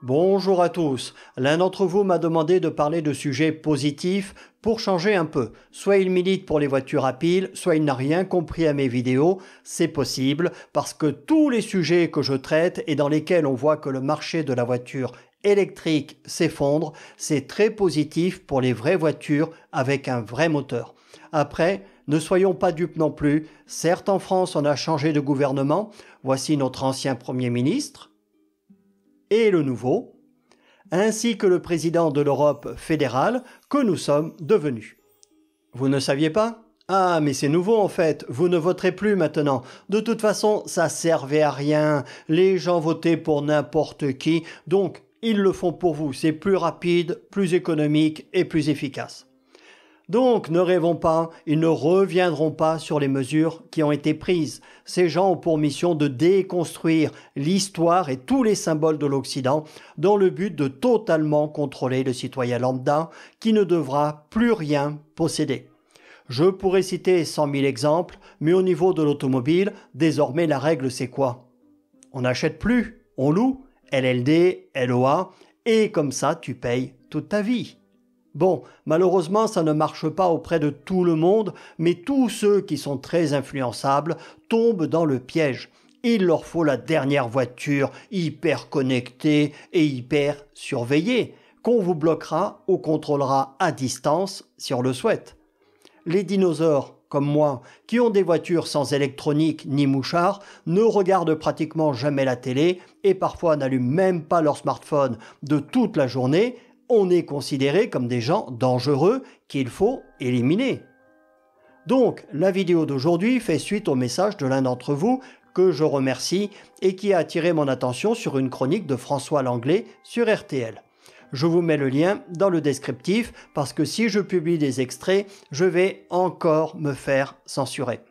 Bonjour à tous. L'un d'entre vous m'a demandé de parler de sujets positifs pour changer un peu. Soit il milite pour les voitures à pile, soit il n'a rien compris à mes vidéos. C'est possible parce que tous les sujets que je traite et dans lesquels on voit que le marché de la voiture électrique s'effondre, c'est très positif pour les vraies voitures avec un vrai moteur. Après, ne soyons pas dupes non plus. Certes, en France, on a changé de gouvernement. Voici notre ancien Premier ministre et le nouveau, ainsi que le président de l'Europe fédérale que nous sommes devenus. Vous ne saviez pas ? Ah, mais c'est nouveau en fait, vous ne voterez plus maintenant. De toute façon, ça servait à rien, les gens votaient pour n'importe qui, donc ils le font pour vous, c'est plus rapide, plus économique et plus efficace. Donc, ne rêvons pas, ils ne reviendront pas sur les mesures qui ont été prises. Ces gens ont pour mission de déconstruire l'histoire et tous les symboles de l'Occident dans le but de totalement contrôler le citoyen lambda qui ne devra plus rien posséder. Je pourrais citer 100 000 exemples, mais au niveau de l'automobile, désormais la règle c'est quoi ? On n'achète plus, on loue, LLD, LOA, et comme ça tu payes toute ta vie. Bon, malheureusement, ça ne marche pas auprès de tout le monde, mais tous ceux qui sont très influençables tombent dans le piège. Il leur faut la dernière voiture, hyper connectée et hyper surveillée, qu'on vous bloquera ou contrôlera à distance si on le souhaite. Les dinosaures, comme moi, qui ont des voitures sans électronique ni mouchard, ne regardent pratiquement jamais la télé et parfois n'allument même pas leur smartphone de toute la journée. On est considérés comme des gens dangereux qu'il faut éliminer. Donc, la vidéo d'aujourd'hui fait suite au message de l'un d'entre vous que je remercie et qui a attiré mon attention sur une chronique de François Langlais sur RTL. Je vous mets le lien dans le descriptif parce que si je publie des extraits, je vais encore me faire censurer.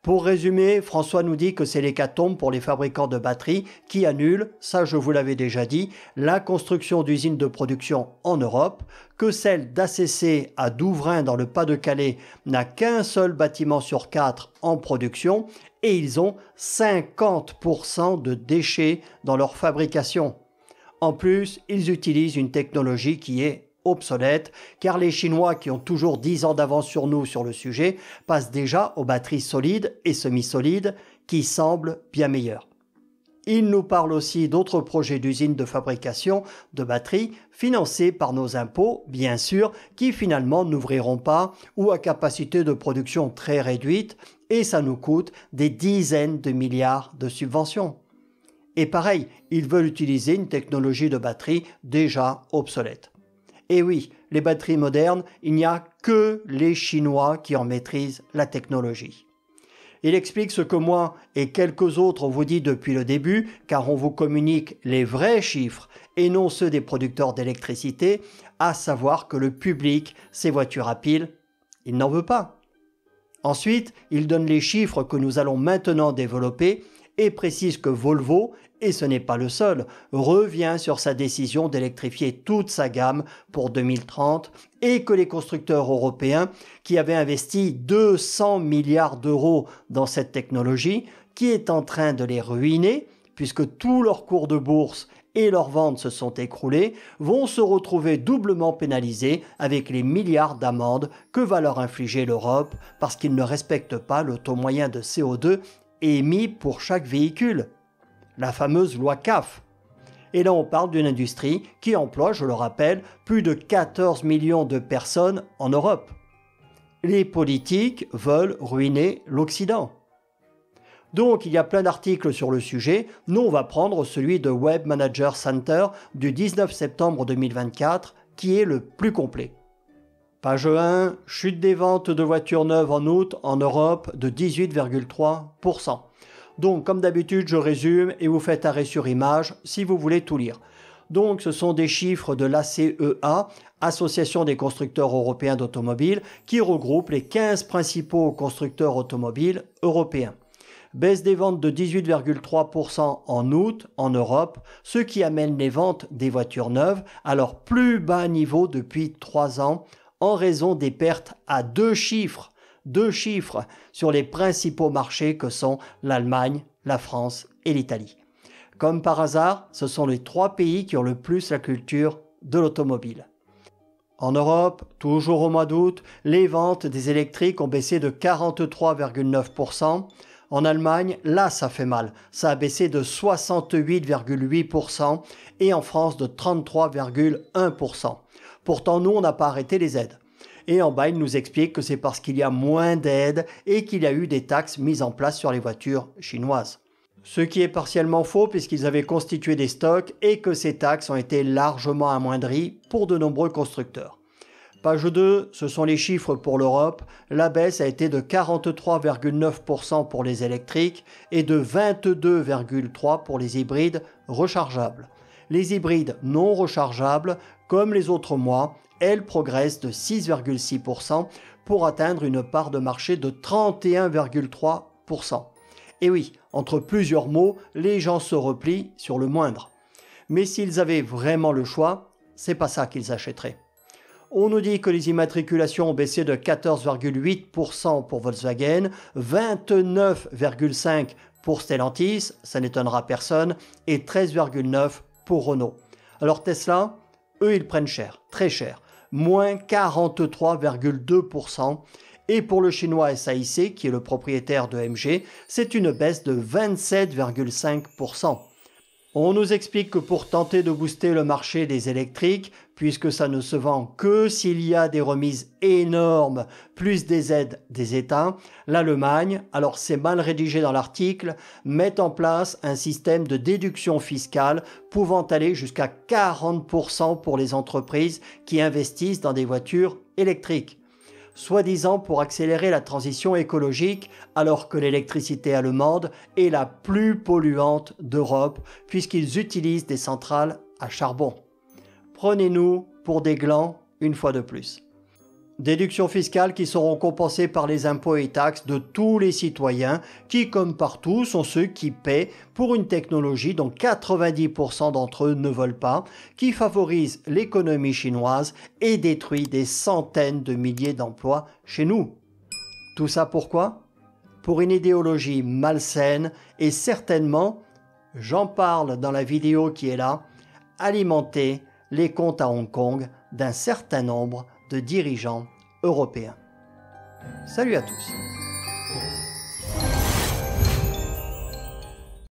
Pour résumer, François nous dit que c'est l'hécatombe pour les fabricants de batteries qui annulent, ça je vous l'avais déjà dit, la construction d'usines de production en Europe, que celle d'ACC à Douvrin dans le Pas-de-Calais n'a qu'un seul bâtiment sur 4 en production et ils ont 50% de déchets dans leur fabrication. En plus, ils utilisent une technologie qui est obsolète, car les Chinois qui ont toujours 10 ans d'avance sur nous sur le sujet passent déjà aux batteries solides et semi-solides qui semblent bien meilleures. Ils nous parlent aussi d'autres projets d'usines de fabrication de batteries financés par nos impôts, bien sûr, qui finalement n'ouvriront pas ou à capacité de production très réduite et ça nous coûte des dizaines de milliards de subventions. Et pareil, ils veulent utiliser une technologie de batterie déjà obsolète. Et oui, les batteries modernes, il n'y a que les Chinois qui en maîtrisent la technologie. Il explique ce que moi et quelques autres on vous dit depuis le début, car on vous communique les vrais chiffres et non ceux des producteurs d'électricité, à savoir que le public, ces voitures à pile, il n'en veut pas. Ensuite, il donne les chiffres que nous allons maintenant développer et précise que Volvo, et ce n'est pas le seul, revient sur sa décision d'électrifier toute sa gamme pour 2030 et que les constructeurs européens qui avaient investi 200 milliards d'euros dans cette technologie, qui est en train de les ruiner, puisque tous leurs cours de bourse et leurs ventes se sont écroulés, vont se retrouver doublement pénalisés avec les milliards d'amendes que va leur infliger l'Europe parce qu'ils ne respectent pas le taux moyen de CO2 émis pour chaque véhicule. La fameuse loi CAF. Et là, on parle d'une industrie qui emploie, je le rappelle, plus de 14 millions de personnes en Europe. Les politiques veulent ruiner l'Occident. Donc, il y a plein d'articles sur le sujet. Nous, on va prendre celui de Web Manager Center du 19 septembre 2024, qui est le plus complet. Page 1, chute des ventes de voitures neuves en août en Europe de 18,3%. Donc, comme d'habitude, je résume et vous faites arrêt sur image si vous voulez tout lire. Donc, ce sont des chiffres de l'ACEA, Association des constructeurs européens d'automobiles, qui regroupe les 15 principaux constructeurs automobiles européens. Baisse des ventes de 18,3% en août en Europe, ce qui amène les ventes des voitures neuves à leur plus bas niveau depuis 3 ans en raison des pertes à deux chiffres sur les principaux marchés que sont l'Allemagne, la France et l'Italie. Comme par hasard, ce sont les 3 pays qui ont le plus la culture de l'automobile. En Europe, toujours au mois d'août, les ventes des électriques ont baissé de 43,9%. En Allemagne, là ça fait mal, ça a baissé de 68,8% et en France de 33,1%. Pourtant, nous, on n'a pas arrêté les aides. Et en bas, il nous explique que c'est parce qu'il y a moins d'aides et qu'il y a eu des taxes mises en place sur les voitures chinoises. Ce qui est partiellement faux puisqu'ils avaient constitué des stocks et que ces taxes ont été largement amoindries pour de nombreux constructeurs. Page 2, ce sont les chiffres pour l'Europe. La baisse a été de 43,9% pour les électriques et de 22,3% pour les hybrides rechargeables. Les hybrides non rechargeables, comme les autres mois, elles progressent de 6,6% pour atteindre une part de marché de 31,3%. Et oui, entre plusieurs mots, les gens se replient sur le moindre. Mais s'ils avaient vraiment le choix, c'est pas ça qu'ils achèteraient. On nous dit que les immatriculations ont baissé de 14,8% pour Volkswagen, 29,5% pour Stellantis, ça n'étonnera personne, et 13,9% pour Renault. Alors Tesla, eux ils prennent cher, très cher, moins 43,2%. Et pour le chinois SAIC, qui est le propriétaire de MG, c'est une baisse de 27,5%. On nous explique que pour tenter de booster le marché des électriques, puisque ça ne se vend que s'il y a des remises énormes, plus des aides des États, l'Allemagne, alors c'est mal rédigé dans l'article, met en place un système de déduction fiscale pouvant aller jusqu'à 40% pour les entreprises qui investissent dans des voitures électriques. Soi-disant pour accélérer la transition écologique, alors que l'électricité allemande est la plus polluante d'Europe, puisqu'ils utilisent des centrales à charbon. Prenez-nous pour des glands une fois de plus. Déductions fiscales qui seront compensées par les impôts et taxes de tous les citoyens qui, comme partout, sont ceux qui paient pour une technologie dont 90% d'entre eux ne veulent pas, qui favorise l'économie chinoise et détruit des centaines de milliers d'emplois chez nous. Tout ça pourquoi? Pour une idéologie malsaine et certainement, j'en parle dans la vidéo qui est là, alimenter les comptes à Hong Kong d'un certain nombre de dirigeants européens. Salut à tous!